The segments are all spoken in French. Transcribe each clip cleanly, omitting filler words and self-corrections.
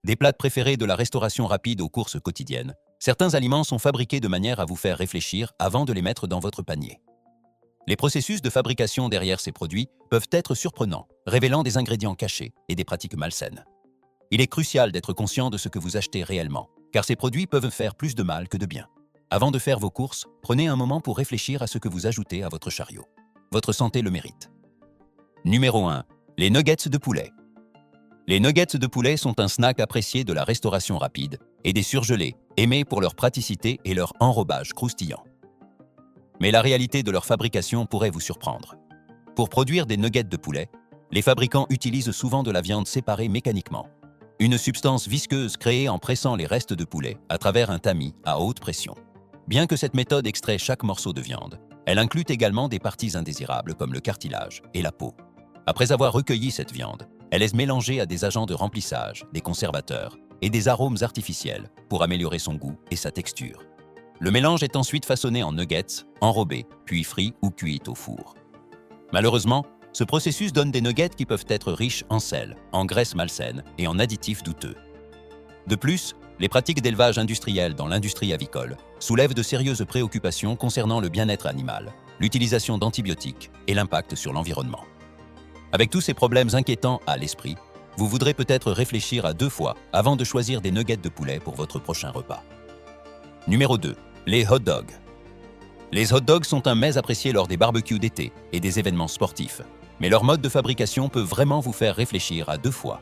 Des plats préférés de la restauration rapide aux courses quotidiennes, certains aliments sont fabriqués de manière à vous faire réfléchir avant de les mettre dans votre panier. Les processus de fabrication derrière ces produits peuvent être surprenants, révélant des ingrédients cachés et des pratiques malsaines. Il est crucial d'être conscient de ce que vous achetez réellement, car ces produits peuvent faire plus de mal que de bien. Avant de faire vos courses, prenez un moment pour réfléchir à ce que vous ajoutez à votre chariot. Votre santé le mérite. Numéro 1. Les nuggets de poulet. Les nuggets de poulet sont un snack apprécié de la restauration rapide et des surgelés, aimés pour leur praticité et leur enrobage croustillant. Mais la réalité de leur fabrication pourrait vous surprendre. Pour produire des nuggets de poulet, les fabricants utilisent souvent de la viande séparée mécaniquement. Une substance visqueuse créée en pressant les restes de poulet à travers un tamis à haute pression. Bien que cette méthode extrait chaque morceau de viande, elle inclut également des parties indésirables comme le cartilage et la peau. Après avoir recueilli cette viande, elle est mélangée à des agents de remplissage, des conservateurs et des arômes artificiels pour améliorer son goût et sa texture. Le mélange est ensuite façonné en nuggets, enrobé, puis frit ou cuit au four. Malheureusement, ce processus donne des nuggets qui peuvent être riches en sel, en graisses malsaines et en additifs douteux. De plus, les pratiques d'élevage industriel dans l'industrie avicole soulèvent de sérieuses préoccupations concernant le bien-être animal, l'utilisation d'antibiotiques et l'impact sur l'environnement. Avec tous ces problèmes inquiétants à l'esprit, vous voudrez peut-être réfléchir à 2 fois avant de choisir des nuggets de poulet pour votre prochain repas. Numéro 2. Les hot dogs. Les hot dogs sont un mets apprécié lors des barbecues d'été et des événements sportifs, mais leur mode de fabrication peut vraiment vous faire réfléchir à 2 fois.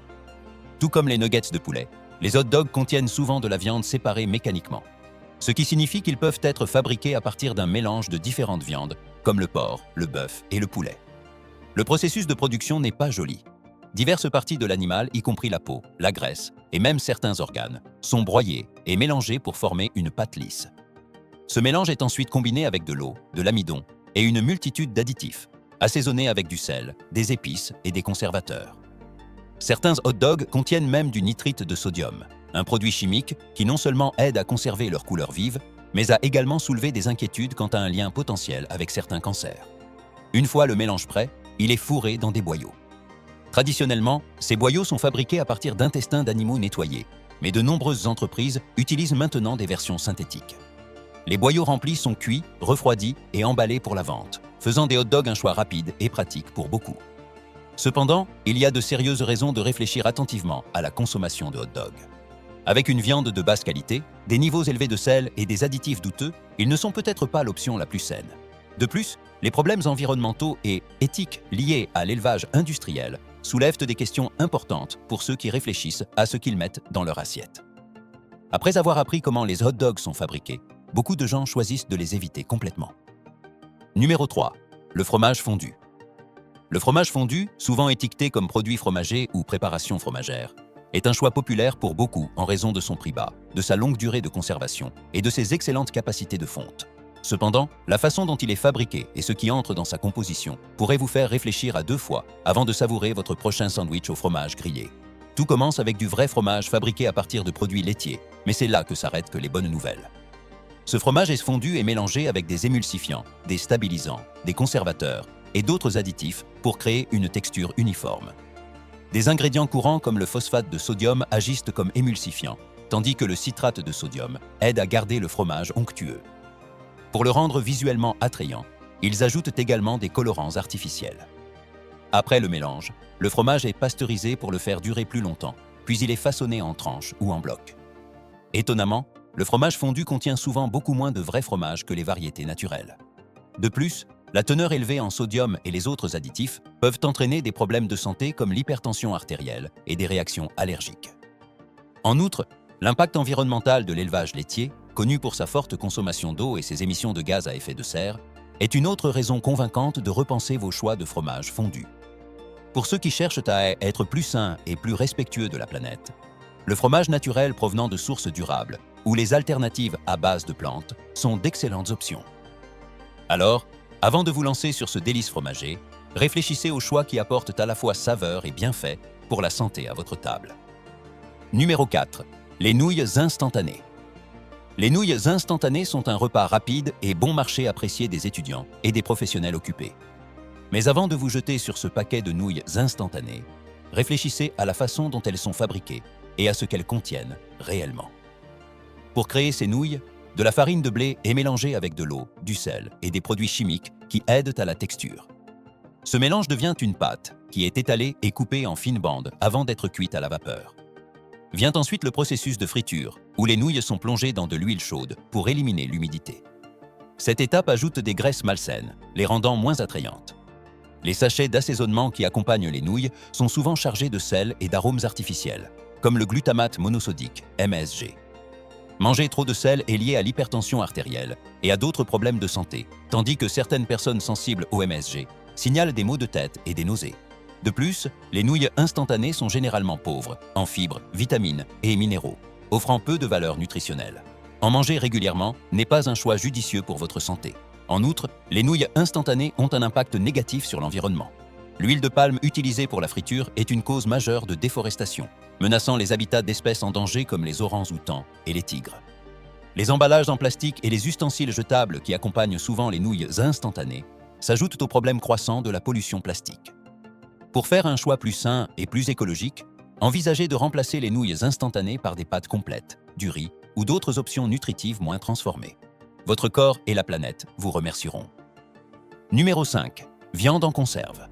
Tout comme les nuggets de poulet, les hot dogs contiennent souvent de la viande séparée mécaniquement, ce qui signifie qu'ils peuvent être fabriqués à partir d'un mélange de différentes viandes, comme le porc, le bœuf et le poulet. Le processus de production n'est pas joli. Diverses parties de l'animal, y compris la peau, la graisse et même certains organes, sont broyés et mélangés pour former une pâte lisse. Ce mélange est ensuite combiné avec de l'eau, de l'amidon et une multitude d'additifs, assaisonnés avec du sel, des épices et des conservateurs. Certains hot dogs contiennent même du nitrite de sodium, un produit chimique qui non seulement aide à conserver leur couleur vive, mais a également soulevé des inquiétudes quant à un lien potentiel avec certains cancers. Une fois le mélange prêt, il est fourré dans des boyaux. Traditionnellement, ces boyaux sont fabriqués à partir d'intestins d'animaux nettoyés, mais de nombreuses entreprises utilisent maintenant des versions synthétiques. Les boyaux remplis sont cuits, refroidis et emballés pour la vente, faisant des hot dogs un choix rapide et pratique pour beaucoup. Cependant, il y a de sérieuses raisons de réfléchir attentivement à la consommation de hot dogs. Avec une viande de basse qualité, des niveaux élevés de sel et des additifs douteux, ils ne sont peut-être pas l'option la plus saine. De plus, les problèmes environnementaux et éthiques liés à l'élevage industriel soulèvent des questions importantes pour ceux qui réfléchissent à ce qu'ils mettent dans leur assiette. Après avoir appris comment les hot dogs sont fabriqués, beaucoup de gens choisissent de les éviter complètement. Numéro 3. Le fromage fondu. Le fromage fondu, souvent étiqueté comme produit fromager ou préparation fromagère, est un choix populaire pour beaucoup en raison de son prix bas, de sa longue durée de conservation et de ses excellentes capacités de fonte. Cependant, la façon dont il est fabriqué et ce qui entre dans sa composition pourrait vous faire réfléchir à 2 fois avant de savourer votre prochain sandwich au fromage grillé. Tout commence avec du vrai fromage fabriqué à partir de produits laitiers, mais c'est là que s'arrêtent les bonnes nouvelles. Ce fromage est fondu et mélangé avec des émulsifiants, des stabilisants, des conservateurs et d'autres additifs pour créer une texture uniforme. Des ingrédients courants comme le phosphate de sodium agissent comme émulsifiant, tandis que le citrate de sodium aide à garder le fromage onctueux. Pour le rendre visuellement attrayant, ils ajoutent également des colorants artificiels. Après le mélange, le fromage est pasteurisé pour le faire durer plus longtemps, puis il est façonné en tranches ou en blocs. Étonnamment, le fromage fondu contient souvent beaucoup moins de vrai fromage que les variétés naturelles. De plus, la teneur élevée en sodium et les autres additifs peuvent entraîner des problèmes de santé comme l'hypertension artérielle et des réactions allergiques. En outre, l'impact environnemental de l'élevage laitier, connu pour sa forte consommation d'eau et ses émissions de gaz à effet de serre, est une autre raison convaincante de repenser vos choix de fromage fondu. Pour ceux qui cherchent à être plus sains et plus respectueux de la planète, le fromage naturel provenant de sources durables ou les alternatives à base de plantes sont d'excellentes options. Alors, avant de vous lancer sur ce délice fromager, réfléchissez aux choix qui apportent à la fois saveur et bienfaits pour la santé à votre table. Numéro 4. Les nouilles instantanées. Les nouilles instantanées sont un repas rapide et bon marché apprécié des étudiants et des professionnels occupés. Mais avant de vous jeter sur ce paquet de nouilles instantanées, réfléchissez à la façon dont elles sont fabriquées et à ce qu'elles contiennent réellement. Pour créer ces nouilles, de la farine de blé est mélangée avec de l'eau, du sel et des produits chimiques qui aident à la texture. Ce mélange devient une pâte qui est étalée et coupée en fines bandes avant d'être cuite à la vapeur. Vient ensuite le processus de friture, où les nouilles sont plongées dans de l'huile chaude pour éliminer l'humidité. Cette étape ajoute des graisses malsaines, les rendant moins attrayantes. Les sachets d'assaisonnement qui accompagnent les nouilles sont souvent chargés de sel et d'arômes artificiels, comme le glutamate monosodique, MSG. Manger trop de sel est lié à l'hypertension artérielle et à d'autres problèmes de santé, tandis que certaines personnes sensibles au MSG signalent des maux de tête et des nausées. De plus, les nouilles instantanées sont généralement pauvres en fibres, vitamines et minéraux, offrant peu de valeur nutritionnelle. En manger régulièrement n'est pas un choix judicieux pour votre santé. En outre, les nouilles instantanées ont un impact négatif sur l'environnement. L'huile de palme utilisée pour la friture est une cause majeure de déforestation, menaçant les habitats d'espèces en danger comme les orangs-outans et les tigres. Les emballages en plastique et les ustensiles jetables qui accompagnent souvent les nouilles instantanées s'ajoutent au problème croissant de la pollution plastique. Pour faire un choix plus sain et plus écologique, envisagez de remplacer les nouilles instantanées par des pâtes complètes, du riz ou d'autres options nutritives moins transformées. Votre corps et la planète vous remercieront. Numéro 5. Viande en conserve.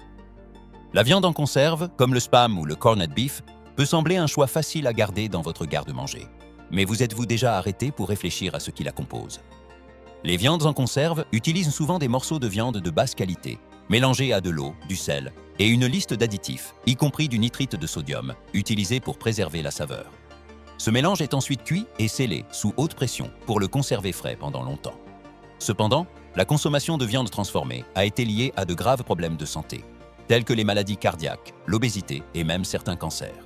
La viande en conserve, comme le spam ou le corned beef, peut sembler un choix facile à garder dans votre garde-manger. Mais vous êtes-vous déjà arrêté pour réfléchir à ce qui la compose? Les viandes en conserve utilisent souvent des morceaux de viande de basse qualité, mélangés à de l'eau, du sel et une liste d'additifs, y compris du nitrite de sodium, utilisé pour préserver la saveur. Ce mélange est ensuite cuit et scellé sous haute pression pour le conserver frais pendant longtemps. Cependant, la consommation de viande transformée a été liée à de graves problèmes de santé, tels que les maladies cardiaques, l'obésité et même certains cancers.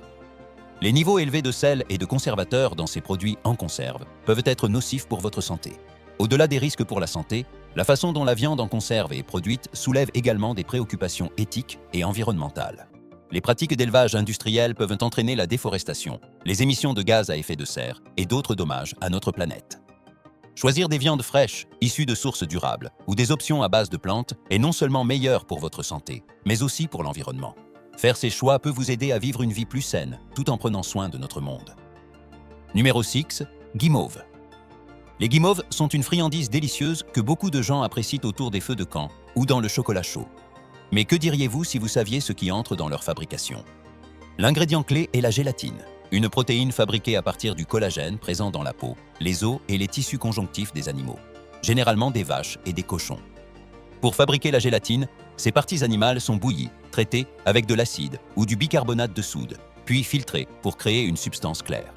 Les niveaux élevés de sel et de conservateurs dans ces produits en conserve peuvent être nocifs pour votre santé. Au-delà des risques pour la santé, la façon dont la viande en conserve est produite soulève également des préoccupations éthiques et environnementales. Les pratiques d'élevage industriel peuvent entraîner la déforestation, les émissions de gaz à effet de serre et d'autres dommages à notre planète. Choisir des viandes fraîches, issues de sources durables, ou des options à base de plantes est non seulement meilleur pour votre santé, mais aussi pour l'environnement. Faire ces choix peut vous aider à vivre une vie plus saine, tout en prenant soin de notre monde. Numéro 6. Guimauve. Les guimauves sont une friandise délicieuse que beaucoup de gens apprécient autour des feux de camp ou dans le chocolat chaud. Mais que diriez-vous si vous saviez ce qui entre dans leur fabrication? L'ingrédient clé est la gélatine, une protéine fabriquée à partir du collagène présent dans la peau, les os et les tissus conjonctifs des animaux, généralement des vaches et des cochons. Pour fabriquer la gélatine, ces parties animales sont bouillies, traitées avec de l'acide ou du bicarbonate de soude, puis filtrées pour créer une substance claire.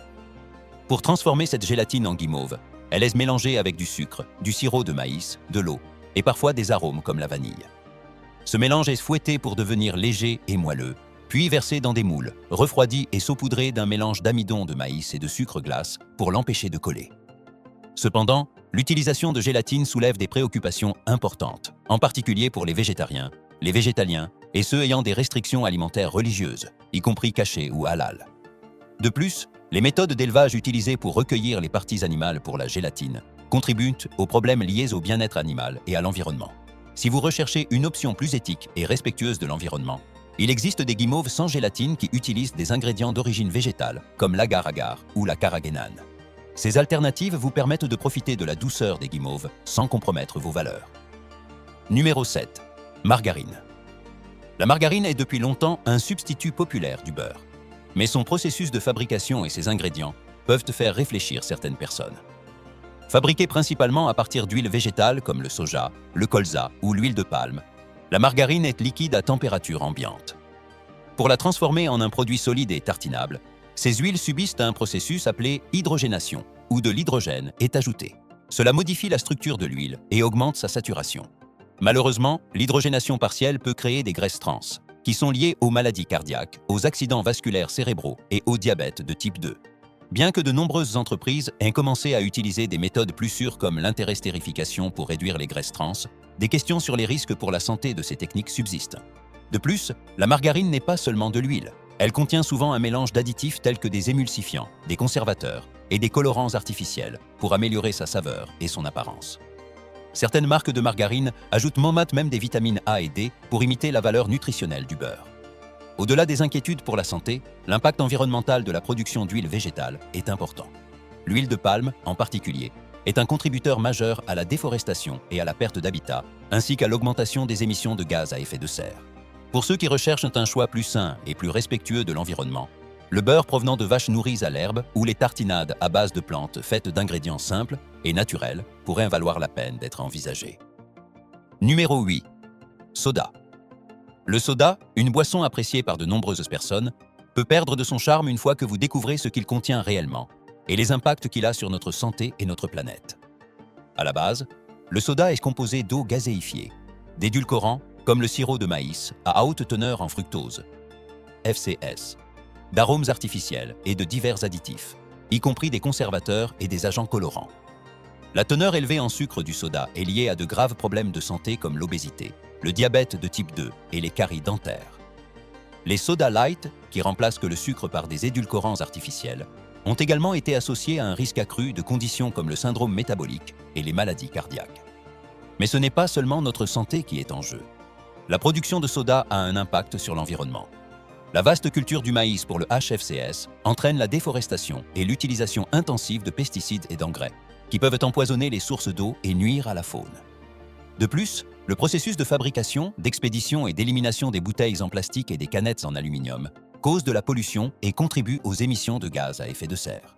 Pour transformer cette gélatine en guimauve, elle est mélangée avec du sucre, du sirop de maïs, de l'eau et parfois des arômes comme la vanille. Ce mélange est fouetté pour devenir léger et moelleux, puis versé dans des moules, refroidi et saupoudré d'un mélange d'amidon de maïs et de sucre glace pour l'empêcher de coller. Cependant, l'utilisation de gélatine soulève des préoccupations importantes, en particulier pour les végétariens, les végétaliens et ceux ayant des restrictions alimentaires religieuses, y compris cachées ou halal. De plus, les méthodes d'élevage utilisées pour recueillir les parties animales pour la gélatine contribuent aux problèmes liés au bien-être animal et à l'environnement. Si vous recherchez une option plus éthique et respectueuse de l'environnement, il existe des guimauves sans gélatine qui utilisent des ingrédients d'origine végétale, comme l'agar-agar ou la carragénane. Ces alternatives vous permettent de profiter de la douceur des guimauves sans compromettre vos valeurs. Numéro 7. Margarine. La margarine est depuis longtemps un substitut populaire du beurre. Mais son processus de fabrication et ses ingrédients peuvent faire réfléchir certaines personnes. Fabriquée principalement à partir d'huiles végétales comme le soja, le colza ou l'huile de palme, la margarine est liquide à température ambiante. Pour la transformer en un produit solide et tartinable, ces huiles subissent un processus appelé hydrogénation, où de l'hydrogène est ajouté. Cela modifie la structure de l'huile et augmente sa saturation. Malheureusement, l'hydrogénation partielle peut créer des graisses trans, qui sont liées aux maladies cardiaques, aux accidents vasculaires cérébraux et au diabète de type 2. Bien que de nombreuses entreprises aient commencé à utiliser des méthodes plus sûres comme l'interestérification pour réduire les graisses trans, des questions sur les risques pour la santé de ces techniques subsistent. De plus, la margarine n'est pas seulement de l'huile. Elle contient souvent un mélange d'additifs tels que des émulsifiants, des conservateurs et des colorants artificiels pour améliorer sa saveur et son apparence. Certaines marques de margarine ajoutent même des vitamines A et D pour imiter la valeur nutritionnelle du beurre. Au-delà des inquiétudes pour la santé, l'impact environnemental de la production d'huile végétale est important. L'huile de palme, en particulier, est un contributeur majeur à la déforestation et à la perte d'habitat, ainsi qu'à l'augmentation des émissions de gaz à effet de serre. Pour ceux qui recherchent un choix plus sain et plus respectueux de l'environnement, le beurre provenant de vaches nourries à l'herbe ou les tartinades à base de plantes faites d'ingrédients simples et naturels pourraient valoir la peine d'être envisagés. Numéro 8. Soda. Le soda, une boisson appréciée par de nombreuses personnes, peut perdre de son charme une fois que vous découvrez ce qu'il contient réellement et les impacts qu'il a sur notre santé et notre planète. À la base, le soda est composé d'eau gazéifiée, d'édulcorants comme le sirop de maïs à haute teneur en fructose, FCS, d'arômes artificiels et de divers additifs, y compris des conservateurs et des agents colorants. La teneur élevée en sucre du soda est liée à de graves problèmes de santé comme l'obésité, le diabète de type 2 et les caries dentaires. Les soda light, qui remplacent que le sucre par des édulcorants artificiels, ont également été associés à un risque accru de conditions comme le syndrome métabolique et les maladies cardiaques. Mais ce n'est pas seulement notre santé qui est en jeu. La production de soda a un impact sur l'environnement. La vaste culture du maïs pour le HFCS entraîne la déforestation et l'utilisation intensive de pesticides et d'engrais, qui peuvent empoisonner les sources d'eau et nuire à la faune. De plus, le processus de fabrication, d'expédition et d'élimination des bouteilles en plastique et des canettes en aluminium cause de la pollution et contribue aux émissions de gaz à effet de serre.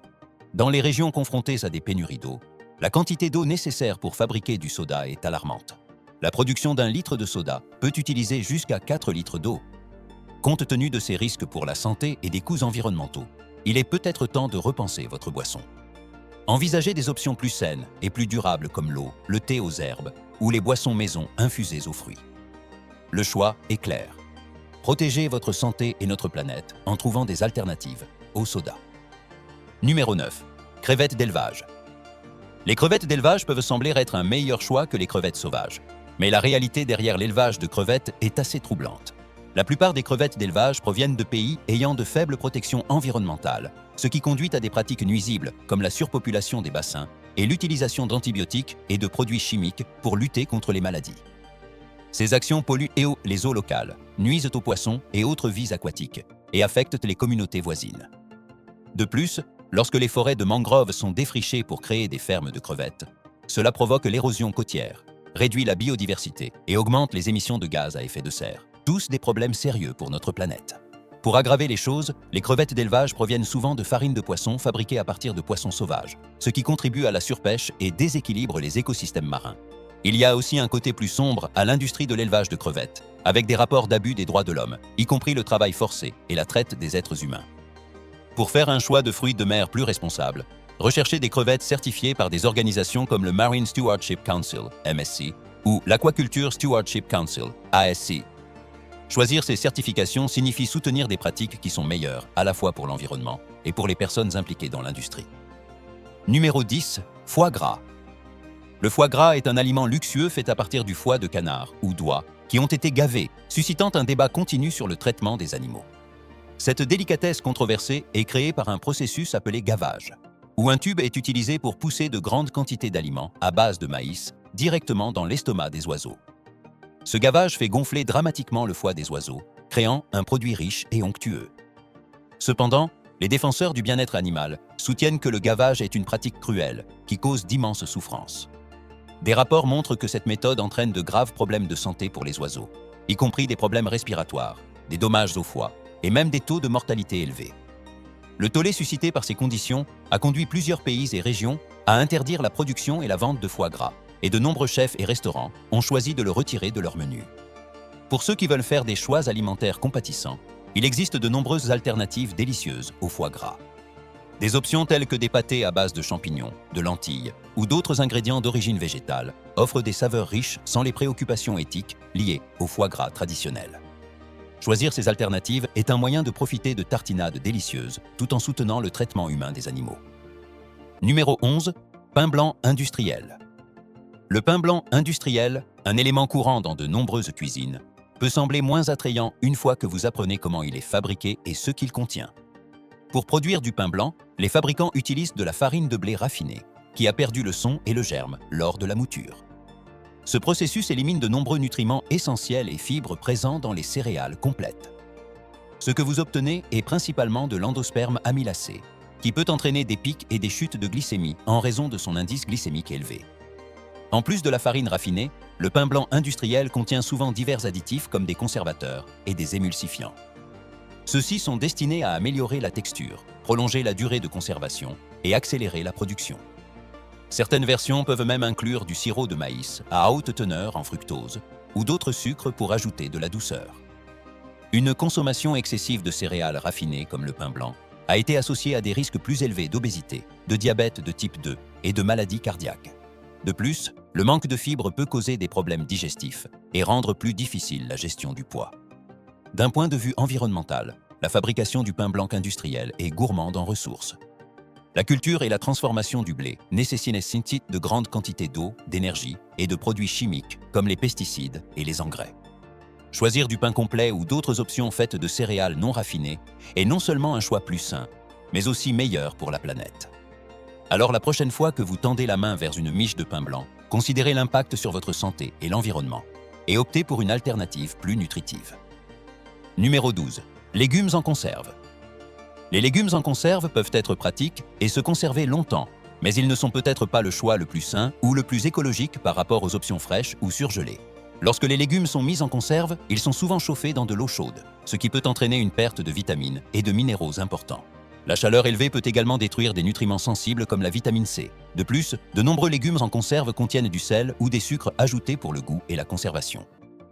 Dans les régions confrontées à des pénuries d'eau, la quantité d'eau nécessaire pour fabriquer du soda est alarmante. La production d'un litre de soda peut utiliser jusqu'à 4 litres d'eau. Compte tenu de ces risques pour la santé et des coûts environnementaux, il est peut-être temps de repenser votre boisson. Envisagez des options plus saines et plus durables comme l'eau, le thé aux herbes ou les boissons maison infusées aux fruits. Le choix est clair. Protégez votre santé et notre planète en trouvant des alternatives au soda. Numéro 9. Crevettes d'élevage. Les crevettes d'élevage peuvent sembler être un meilleur choix que les crevettes sauvages. Mais la réalité derrière l'élevage de crevettes est assez troublante. La plupart des crevettes d'élevage proviennent de pays ayant de faibles protections environnementales, ce qui conduit à des pratiques nuisibles comme la surpopulation des bassins et l'utilisation d'antibiotiques et de produits chimiques pour lutter contre les maladies. Ces actions polluent les eaux locales, nuisent aux poissons et autres vies aquatiques et affectent les communautés voisines. De plus, lorsque les forêts de mangroves sont défrichées pour créer des fermes de crevettes, cela provoque l'érosion côtière, réduit la biodiversité et augmente les émissions de gaz à effet de serre. Tous des problèmes sérieux pour notre planète. Pour aggraver les choses, les crevettes d'élevage proviennent souvent de farine de poisson fabriquée à partir de poissons sauvages, ce qui contribue à la surpêche et déséquilibre les écosystèmes marins. Il y a aussi un côté plus sombre à l'industrie de l'élevage de crevettes, avec des rapports d'abus des droits de l'homme, y compris le travail forcé et la traite des êtres humains. Pour faire un choix de fruits de mer plus responsable, recherchez des crevettes certifiées par des organisations comme le Marine Stewardship Council, MSC, ou l'Aquaculture Stewardship Council, ASC. Choisir ces certifications signifie soutenir des pratiques qui sont meilleures, à la fois pour l'environnement et pour les personnes impliquées dans l'industrie. Numéro 10. Foie gras. Le foie gras est un aliment luxueux fait à partir du foie de canard ou d'oie qui ont été gavés, suscitant un débat continu sur le traitement des animaux. Cette délicatesse controversée est créée par un processus appelé gavage, où un tube est utilisé pour pousser de grandes quantités d'aliments à base de maïs directement dans l'estomac des oiseaux. Ce gavage fait gonfler dramatiquement le foie des oiseaux, créant un produit riche et onctueux. Cependant, les défenseurs du bien-être animal soutiennent que le gavage est une pratique cruelle qui cause d'immenses souffrances. Des rapports montrent que cette méthode entraîne de graves problèmes de santé pour les oiseaux, y compris des problèmes respiratoires, des dommages au foie et même des taux de mortalité élevés. Le tollé suscité par ces conditions a conduit plusieurs pays et régions à interdire la production et la vente de foie gras, et de nombreux chefs et restaurants ont choisi de le retirer de leur menu. Pour ceux qui veulent faire des choix alimentaires compatissants, il existe de nombreuses alternatives délicieuses au foie gras. Des options telles que des pâtés à base de champignons, de lentilles ou d'autres ingrédients d'origine végétale offrent des saveurs riches sans les préoccupations éthiques liées au foie gras traditionnel. Choisir ces alternatives est un moyen de profiter de tartinades délicieuses tout en soutenant le traitement humain des animaux. Numéro 11. Pain blanc industriel. Le pain blanc industriel, un élément courant dans de nombreuses cuisines, peut sembler moins attrayant une fois que vous apprenez comment il est fabriqué et ce qu'il contient. Pour produire du pain blanc, les fabricants utilisent de la farine de blé raffinée, qui a perdu le son et le germe lors de la mouture. Ce processus élimine de nombreux nutriments essentiels et fibres présents dans les céréales complètes. Ce que vous obtenez est principalement de l'endosperme amylacé, qui peut entraîner des pics et des chutes de glycémie en raison de son indice glycémique élevé. En plus de la farine raffinée, le pain blanc industriel contient souvent divers additifs comme des conservateurs et des émulsifiants. Ceux-ci sont destinés à améliorer la texture, prolonger la durée de conservation et accélérer la production. Certaines versions peuvent même inclure du sirop de maïs à haute teneur en fructose ou d'autres sucres pour ajouter de la douceur. Une consommation excessive de céréales raffinées comme le pain blanc a été associée à des risques plus élevés d'obésité, de diabète de type 2 et de maladies cardiaques. De plus, le manque de fibres peut causer des problèmes digestifs et rendre plus difficile la gestion du poids. D'un point de vue environnemental, la fabrication du pain blanc industriel est gourmande en ressources. La culture et la transformation du blé nécessitent de grandes quantités d'eau, d'énergie et de produits chimiques comme les pesticides et les engrais. Choisir du pain complet ou d'autres options faites de céréales non raffinées est non seulement un choix plus sain, mais aussi meilleur pour la planète. Alors la prochaine fois que vous tendez la main vers une miche de pain blanc, considérez l'impact sur votre santé et l'environnement et optez pour une alternative plus nutritive. Numéro 12. Légumes en conserve. Les légumes en conserve peuvent être pratiques et se conserver longtemps, mais ils ne sont peut-être pas le choix le plus sain ou le plus écologique par rapport aux options fraîches ou surgelées. Lorsque les légumes sont mis en conserve, ils sont souvent chauffés dans de l'eau chaude, ce qui peut entraîner une perte de vitamines et de minéraux importants. La chaleur élevée peut également détruire des nutriments sensibles comme la vitamine C. De plus, de nombreux légumes en conserve contiennent du sel ou des sucres ajoutés pour le goût et la conservation.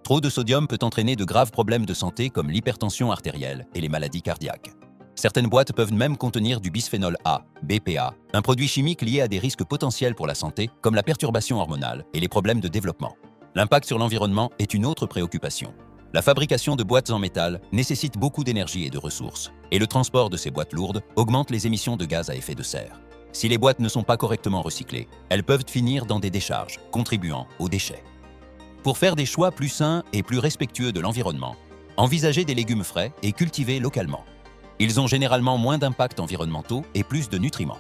Trop de sodium peut entraîner de graves problèmes de santé comme l'hypertension artérielle et les maladies cardiaques. Certaines boîtes peuvent même contenir du bisphénol A, BPA, un produit chimique lié à des risques potentiels pour la santé comme la perturbation hormonale et les problèmes de développement. L'impact sur l'environnement est une autre préoccupation. La fabrication de boîtes en métal nécessite beaucoup d'énergie et de ressources, et le transport de ces boîtes lourdes augmente les émissions de gaz à effet de serre. Si les boîtes ne sont pas correctement recyclées, elles peuvent finir dans des décharges, contribuant aux déchets. Pour faire des choix plus sains et plus respectueux de l'environnement, envisagez des légumes frais et cultivés localement. Ils ont généralement moins d'impacts environnementaux et plus de nutriments.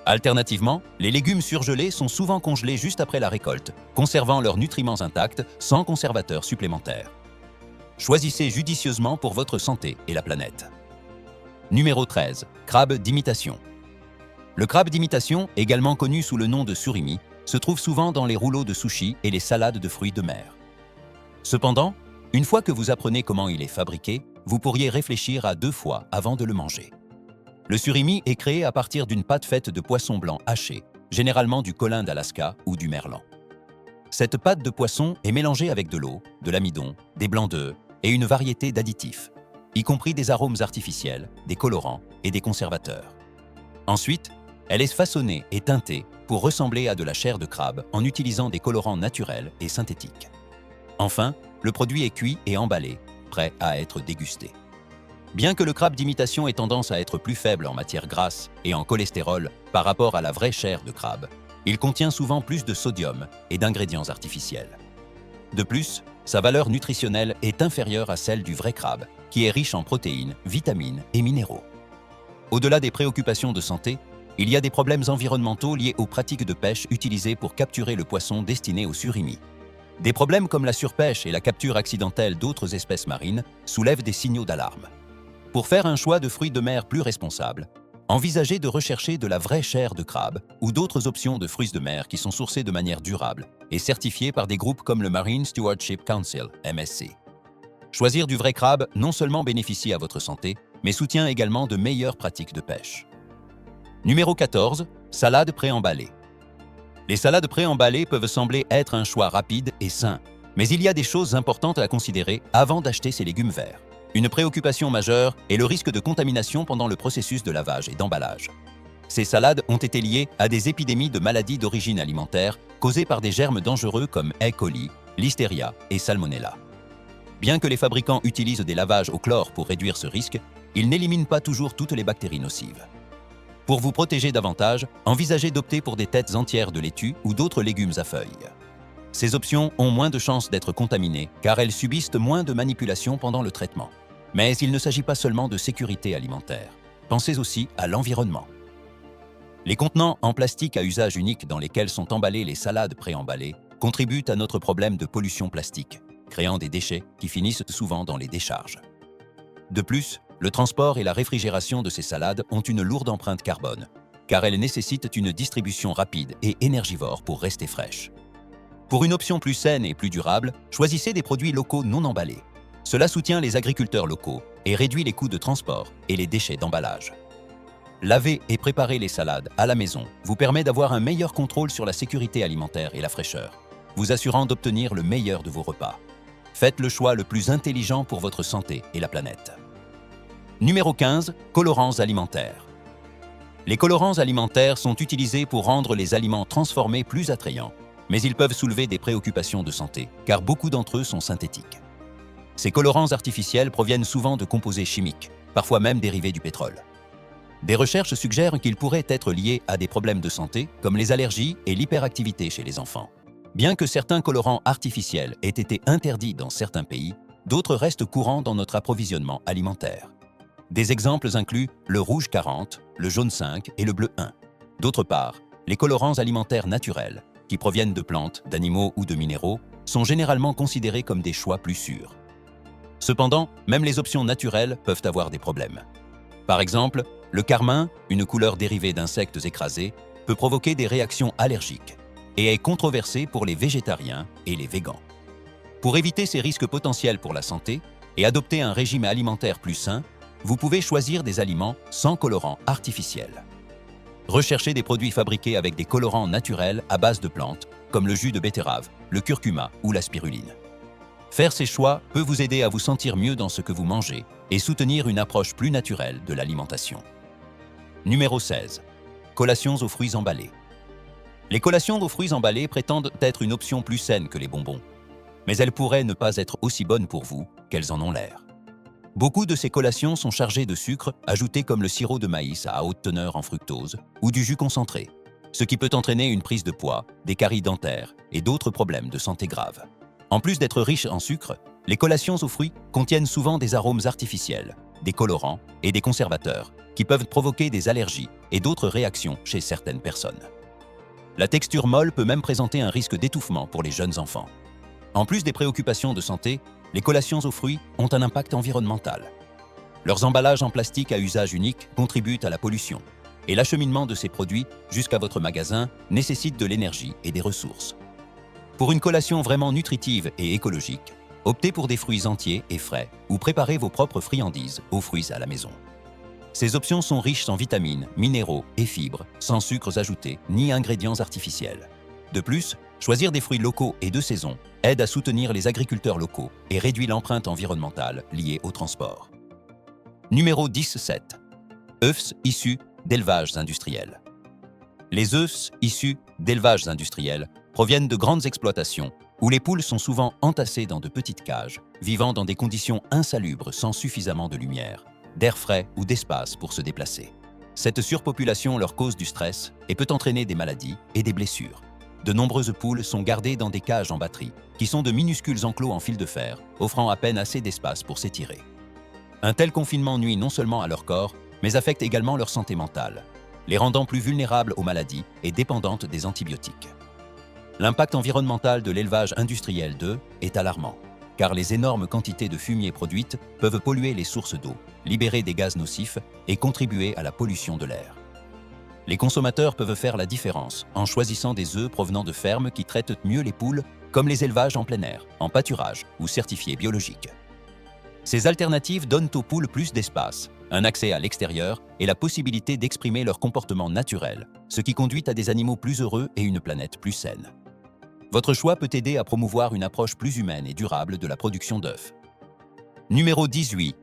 Alternativement, les légumes surgelés sont souvent congelés juste après la récolte, conservant leurs nutriments intacts sans conservateurs supplémentaires. Choisissez judicieusement pour votre santé et la planète. Numéro 13. Crabe d'imitation. Le crabe d'imitation, également connu sous le nom de surimi, se trouve souvent dans les rouleaux de sushi et les salades de fruits de mer. Cependant, une fois que vous apprenez comment il est fabriqué, vous pourriez réfléchir à 2 fois avant de le manger. Le surimi est créé à partir d'une pâte faite de poisson blanc haché, généralement du colin d'Alaska ou du merlan. Cette pâte de poisson est mélangée avec de l'eau, de l'amidon, des blancs d'œufs et une variété d'additifs, y compris des arômes artificiels, des colorants et des conservateurs. Ensuite, elle est façonnée et teintée pour ressembler à de la chair de crabe en utilisant des colorants naturels et synthétiques. Enfin, le produit est cuit et emballé, prêt à être dégusté. Bien que le crabe d'imitation ait tendance à être plus faible en matière grasse et en cholestérol par rapport à la vraie chair de crabe, il contient souvent plus de sodium et d'ingrédients artificiels. De plus, sa valeur nutritionnelle est inférieure à celle du vrai crabe, qui est riche en protéines, vitamines et minéraux. Au-delà des préoccupations de santé, il y a des problèmes environnementaux liés aux pratiques de pêche utilisées pour capturer le poisson destiné au surimi. Des problèmes comme la surpêche et la capture accidentelle d'autres espèces marines soulèvent des signaux d'alarme. Pour faire un choix de fruits de mer plus responsable, envisagez de rechercher de la vraie chair de crabe ou d'autres options de fruits de mer qui sont sourcés de manière durable et certifiés par des groupes comme le Marine Stewardship Council, MSC. Choisir du vrai crabe non seulement bénéficie à votre santé, mais soutient également de meilleures pratiques de pêche. Numéro 14. Salade préemballée. Les salades préemballées peuvent sembler être un choix rapide et sain, mais il y a des choses importantes à considérer avant d'acheter ces légumes verts. Une préoccupation majeure est le risque de contamination pendant le processus de lavage et d'emballage. Ces salades ont été liées à des épidémies de maladies d'origine alimentaire causées par des germes dangereux comme E. coli, Listeria et Salmonella. Bien que les fabricants utilisent des lavages au chlore pour réduire ce risque, ils n'éliminent pas toujours toutes les bactéries nocives. Pour vous protéger davantage, envisagez d'opter pour des têtes entières de laitue ou d'autres légumes à feuilles. Ces options ont moins de chances d'être contaminées car elles subissent moins de manipulations pendant le traitement. Mais il ne s'agit pas seulement de sécurité alimentaire. Pensez aussi à l'environnement. Les contenants en plastique à usage unique dans lesquels sont emballées les salades préemballées contribuent à notre problème de pollution plastique, créant des déchets qui finissent souvent dans les décharges. De plus, le transport et la réfrigération de ces salades ont une lourde empreinte carbone, car elles nécessitent une distribution rapide et énergivore pour rester fraîches. Pour une option plus saine et plus durable, choisissez des produits locaux non emballés. Cela soutient les agriculteurs locaux et réduit les coûts de transport et les déchets d'emballage. Laver et préparer les salades à la maison vous permet d'avoir un meilleur contrôle sur la sécurité alimentaire et la fraîcheur, vous assurant d'obtenir le meilleur de vos repas. Faites le choix le plus intelligent pour votre santé et la planète. Numéro 15. Colorants alimentaires. Les colorants alimentaires sont utilisés pour rendre les aliments transformés plus attrayants, mais ils peuvent soulever des préoccupations de santé, car beaucoup d'entre eux sont synthétiques. Ces colorants artificiels proviennent souvent de composés chimiques, parfois même dérivés du pétrole. Des recherches suggèrent qu'ils pourraient être liés à des problèmes de santé, comme les allergies et l'hyperactivité chez les enfants. Bien que certains colorants artificiels aient été interdits dans certains pays, d'autres restent courants dans notre approvisionnement alimentaire. Des exemples incluent le rouge 40, le jaune 5 et le bleu 1. D'autre part, les colorants alimentaires naturels, qui proviennent de plantes, d'animaux ou de minéraux, sont généralement considérés comme des choix plus sûrs. Cependant, même les options naturelles peuvent avoir des problèmes. Par exemple, le carmin, une couleur dérivée d'insectes écrasés, peut provoquer des réactions allergiques et est controversé pour les végétariens et les végans. Pour éviter ces risques potentiels pour la santé et adopter un régime alimentaire plus sain, vous pouvez choisir des aliments sans colorants artificiels. Recherchez des produits fabriqués avec des colorants naturels à base de plantes, comme le jus de betterave, le curcuma ou la spiruline. Faire ces choix peut vous aider à vous sentir mieux dans ce que vous mangez et soutenir une approche plus naturelle de l'alimentation. Numéro 16. Collations aux fruits emballés. Les collations aux fruits emballés prétendent être une option plus saine que les bonbons, mais elles pourraient ne pas être aussi bonnes pour vous qu'elles en ont l'air. Beaucoup de ces collations sont chargées de sucre ajouté comme le sirop de maïs à haute teneur en fructose ou du jus concentré, ce qui peut entraîner une prise de poids, des caries dentaires et d'autres problèmes de santé graves. En plus d'être riches en sucre, les collations aux fruits contiennent souvent des arômes artificiels, des colorants et des conservateurs qui peuvent provoquer des allergies et d'autres réactions chez certaines personnes. La texture molle peut même présenter un risque d'étouffement pour les jeunes enfants. En plus des préoccupations de santé, les collations aux fruits ont un impact environnemental. Leurs emballages en plastique à usage unique contribuent à la pollution, et l'acheminement de ces produits jusqu'à votre magasin nécessite de l'énergie et des ressources. Pour une collation vraiment nutritive et écologique, optez pour des fruits entiers et frais ou préparez vos propres friandises aux fruits à la maison. Ces options sont riches en vitamines, minéraux et fibres, sans sucres ajoutés ni ingrédients artificiels. De plus, choisir des fruits locaux et de saison aide à soutenir les agriculteurs locaux et réduit l'empreinte environnementale liée au transport. Numéro 17. œufs issus d'élevages industriels. Les œufs issus d'élevages industriels proviennent de grandes exploitations où les poules sont souvent entassées dans de petites cages, vivant dans des conditions insalubres sans suffisamment de lumière, d'air frais ou d'espace pour se déplacer. Cette surpopulation leur cause du stress et peut entraîner des maladies et des blessures. De nombreuses poules sont gardées dans des cages en batterie, qui sont de minuscules enclos en fil de fer, offrant à peine assez d'espace pour s'étirer. Un tel confinement nuit non seulement à leur corps, mais affecte également leur santé mentale, les rendant plus vulnérables aux maladies et dépendantes des antibiotiques. L'impact environnemental de l'élevage industriel d'œufs est alarmant, car les énormes quantités de fumier produites peuvent polluer les sources d'eau, libérer des gaz nocifs et contribuer à la pollution de l'air. Les consommateurs peuvent faire la différence en choisissant des œufs provenant de fermes qui traitent mieux les poules, comme les élevages en plein air, en pâturage ou certifiés biologiques. Ces alternatives donnent aux poules plus d'espace, un accès à l'extérieur et la possibilité d'exprimer leur comportement naturel, ce qui conduit à des animaux plus heureux et une planète plus saine. Votre choix peut aider à promouvoir une approche plus humaine et durable de la production d'œufs. Numéro 18.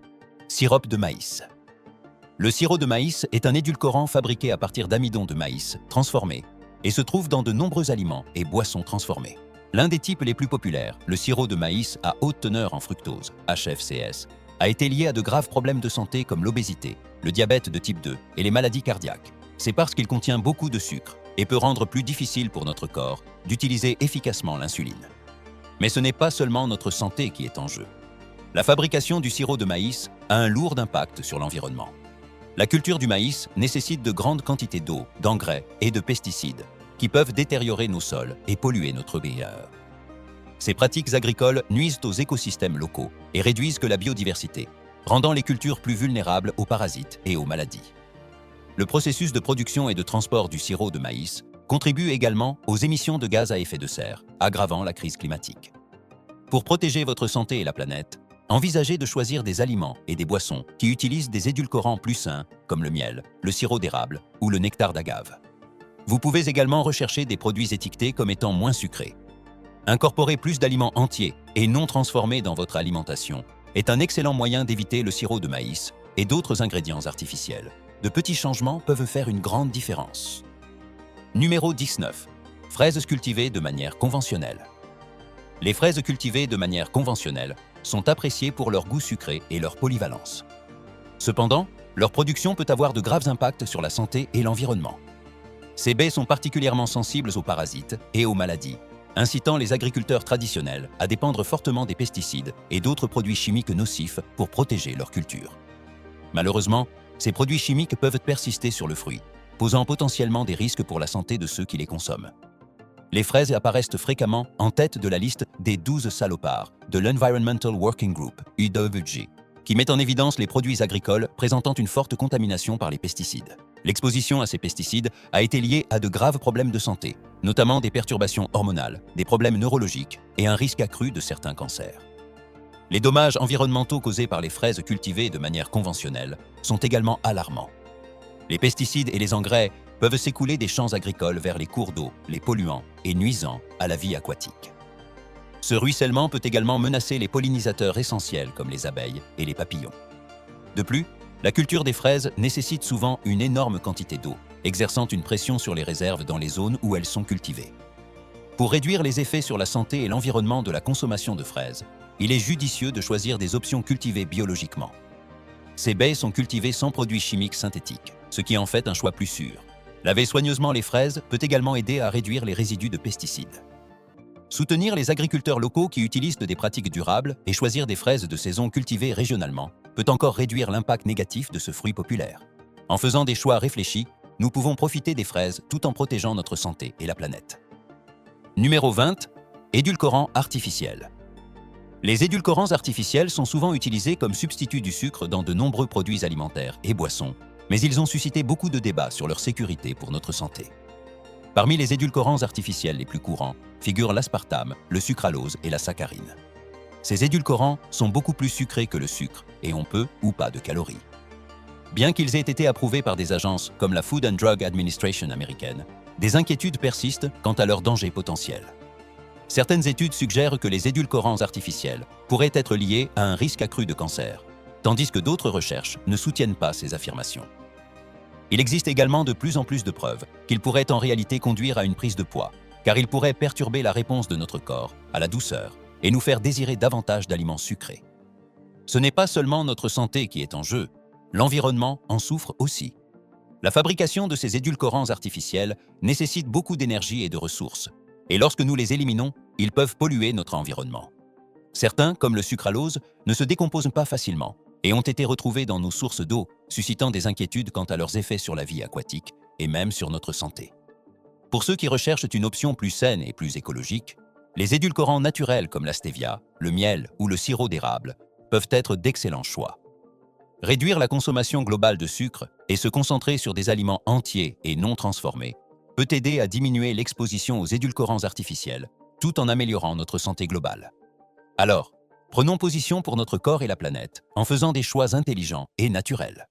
Sirop de maïs. Le sirop de maïs est un édulcorant fabriqué à partir d'amidon de maïs transformé et se trouve dans de nombreux aliments et boissons transformés. L'un des types les plus populaires, le sirop de maïs à haute teneur en fructose, HFCS, a été lié à de graves problèmes de santé comme l'obésité, le diabète de type 2 et les maladies cardiaques. C'est parce qu'il contient beaucoup de sucre et peut rendre plus difficile pour notre corps d'utiliser efficacement l'insuline. Mais ce n'est pas seulement notre santé qui est en jeu. La fabrication du sirop de maïs a un lourd impact sur l'environnement. La culture du maïs nécessite de grandes quantités d'eau, d'engrais et de pesticides qui peuvent détériorer nos sols et polluer notre meilleur. Ces pratiques agricoles nuisent aux écosystèmes locaux et réduisent que la biodiversité, rendant les cultures plus vulnérables aux parasites et aux maladies. Le processus de production et de transport du sirop de maïs contribue également aux émissions de gaz à effet de serre, aggravant la crise climatique. Pour protéger votre santé et la planète, envisagez de choisir des aliments et des boissons qui utilisent des édulcorants plus sains, comme le miel, le sirop d'érable ou le nectar d'agave. Vous pouvez également rechercher des produits étiquetés comme étant moins sucrés. Incorporer plus d'aliments entiers et non transformés dans votre alimentation est un excellent moyen d'éviter le sirop de maïs et d'autres ingrédients artificiels. De petits changements peuvent faire une grande différence. Numéro 19. Fraises cultivées de manière conventionnelle. Les fraises cultivées de manière conventionnelle sont appréciées pour leur goût sucré et leur polyvalence. Cependant, leur production peut avoir de graves impacts sur la santé et l'environnement. Ces baies sont particulièrement sensibles aux parasites et aux maladies, incitant les agriculteurs traditionnels à dépendre fortement des pesticides et d'autres produits chimiques nocifs pour protéger leur culture. Malheureusement, ces produits chimiques peuvent persister sur le fruit, posant potentiellement des risques pour la santé de ceux qui les consomment. Les fraises apparaissent fréquemment en tête de la liste des 12 salopards de l'Environmental Working Group, UWG, qui met en évidence les produits agricoles présentant une forte contamination par les pesticides. L'exposition à ces pesticides a été liée à de graves problèmes de santé, notamment des perturbations hormonales, des problèmes neurologiques et un risque accru de certains cancers. Les dommages environnementaux causés par les fraises cultivées de manière conventionnelle sont également alarmants. Les pesticides et les engrais peuvent s'écouler des champs agricoles vers les cours d'eau, les polluant et nuisant à la vie aquatique. Ce ruissellement peut également menacer les pollinisateurs essentiels comme les abeilles et les papillons. De plus, la culture des fraises nécessite souvent une énorme quantité d'eau, exerçant une pression sur les réserves dans les zones où elles sont cultivées. Pour réduire les effets sur la santé et l'environnement de la consommation de fraises, il est judicieux de choisir des options cultivées biologiquement. Ces baies sont cultivées sans produits chimiques synthétiques, ce qui en fait un choix plus sûr. Laver soigneusement les fraises peut également aider à réduire les résidus de pesticides. Soutenir les agriculteurs locaux qui utilisent des pratiques durables et choisir des fraises de saison cultivées régionalement peut encore réduire l'impact négatif de ce fruit populaire. En faisant des choix réfléchis, nous pouvons profiter des fraises tout en protégeant notre santé et la planète. Numéro 20. Édulcorants artificiels. Les édulcorants artificiels sont souvent utilisés comme substitut du sucre dans de nombreux produits alimentaires et boissons, mais ils ont suscité beaucoup de débats sur leur sécurité pour notre santé. Parmi les édulcorants artificiels les plus courants figurent l'aspartame, le sucralose et la saccharine. Ces édulcorants sont beaucoup plus sucrés que le sucre et ont peu ou pas de calories. Bien qu'ils aient été approuvés par des agences comme la Food and Drug Administration américaine, des inquiétudes persistent quant à leur danger potentiel. Certaines études suggèrent que les édulcorants artificiels pourraient être liés à un risque accru de cancer, tandis que d'autres recherches ne soutiennent pas ces affirmations. Il existe également de plus en plus de preuves qu'ils pourraient en réalité conduire à une prise de poids, car ils pourraient perturber la réponse de notre corps à la douceur et nous faire désirer davantage d'aliments sucrés. Ce n'est pas seulement notre santé qui est en jeu, l'environnement en souffre aussi. La fabrication de ces édulcorants artificiels nécessite beaucoup d'énergie et de ressources, et lorsque nous les éliminons, ils peuvent polluer notre environnement. Certains, comme le sucralose, ne se décomposent pas facilement et ont été retrouvés dans nos sources d'eau, suscitant des inquiétudes quant à leurs effets sur la vie aquatique et même sur notre santé. Pour ceux qui recherchent une option plus saine et plus écologique, les édulcorants naturels comme la stevia, le miel ou le sirop d'érable peuvent être d'excellents choix. Réduire la consommation globale de sucre et se concentrer sur des aliments entiers et non transformés peut aider à diminuer l'exposition aux édulcorants artificiels, tout en améliorant notre santé globale. Alors, prenons position pour notre corps et la planète en faisant des choix intelligents et naturels.